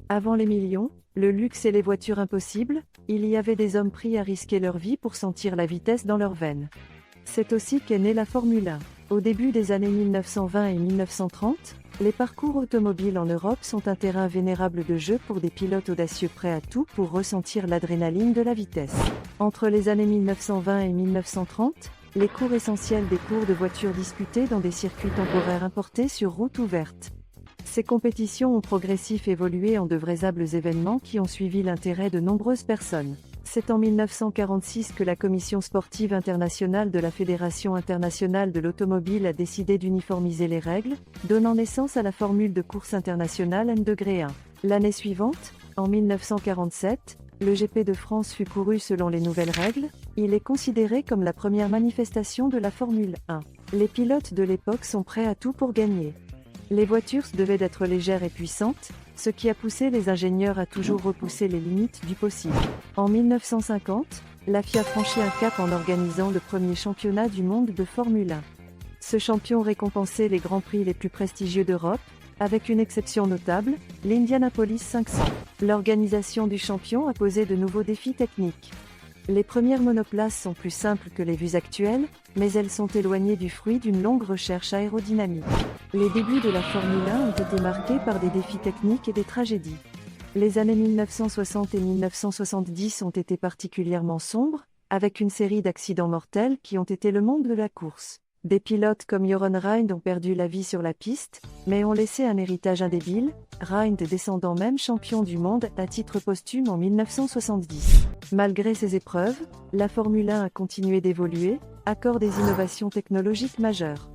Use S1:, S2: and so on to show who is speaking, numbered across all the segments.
S1: Avant les millions, le luxe et les voitures impossibles, il y avait des hommes prêts à risquer leur vie pour sentir la vitesse dans leurs veines. C'est aussi qu'est née la Formule 1. Au début des années 1920 et 1930, les parcours automobiles en Europe sont un terrain vénérable de jeu pour des pilotes audacieux prêts à tout pour ressentir l'adrénaline de la vitesse. Entre les années 1920 et 1930, les cours essentiels des cours de voitures disputés dans des circuits temporaires importés sur route ouverte. Ces compétitions ont progressivement évolué en de véritables événements qui ont suivi l'intérêt de nombreuses personnes. C'est en 1946 que la Commission sportive internationale de la Fédération internationale de l'automobile a décidé d'uniformiser les règles, donnant naissance à la formule de course internationale N-1. L'année suivante, en 1947, le GP de France fut couru selon les nouvelles règles. Il est considéré comme la première manifestation de la Formule 1. Les pilotes de l'époque sont prêts à tout pour gagner. Les voitures devaient être légères et puissantes, ce qui a poussé les ingénieurs à toujours repousser les limites du possible. En 1950, la FIA franchit un cap en organisant le premier championnat du monde de Formule 1. Ce champion récompensait les grands prix les plus prestigieux d'Europe, avec une exception notable, l'Indianapolis 500. L'organisation du champion a posé de nouveaux défis techniques. Les premières monoplaces sont plus simples que les vues actuelles, mais elles sont éloignées du fruit d'une longue recherche aérodynamique. Les débuts de la Formule 1 ont été marqués par des défis techniques et des tragédies. Les années 1960 et 1970 ont été particulièrement sombres, avec une série d'accidents mortels qui ont été le monde de la course. Des pilotes comme Jochen Rindt ont perdu la vie sur la piste, mais ont laissé un héritage indélébile, Rindt descendant même champion du monde à titre posthume en 1970. Malgré ces épreuves, la Formule 1 a continué d'évoluer, accorde des innovations technologiques majeures.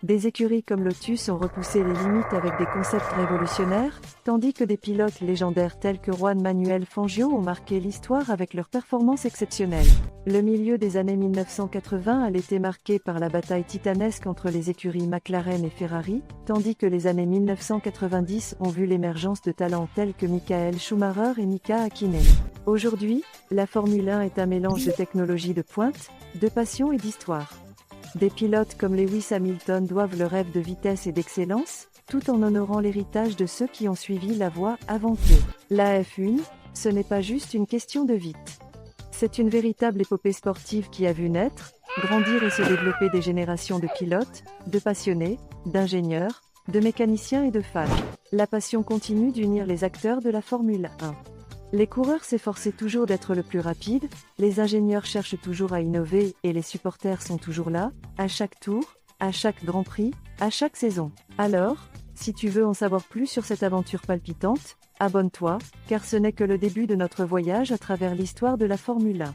S1: Des écuries comme Lotus ont repoussé les limites avec des concepts révolutionnaires, tandis que des pilotes légendaires tels que Juan Manuel Fangio ont marqué l'histoire avec leurs performances exceptionnelles. Le milieu des années 1980 a été marqué par la bataille titanesque entre les écuries McLaren et Ferrari, tandis que les années 1990 ont vu l'émergence de talents tels que Michael Schumacher et Mika Häkkinen. Aujourd'hui, la Formule 1 est un mélange de technologie de pointe, de passion et d'histoire. Des pilotes comme Lewis Hamilton doivent le rêve de vitesse et d'excellence, tout en honorant l'héritage de ceux qui ont suivi la voie avant eux. La F1, ce n'est pas juste une question de vite. C'est une véritable épopée sportive qui a vu naître, grandir et se développer des générations de pilotes, de passionnés, d'ingénieurs, de mécaniciens et de fans. La passion continue d'unir les acteurs de la Formule 1. Les coureurs s'efforcent toujours d'être le plus rapide, les ingénieurs cherchent toujours à innover et les supporters sont toujours là, à chaque tour, à chaque Grand Prix, à chaque saison. Alors, si tu veux en savoir plus sur cette aventure palpitante, abonne-toi, car ce n'est que le début de notre voyage à travers l'histoire de la Formule 1.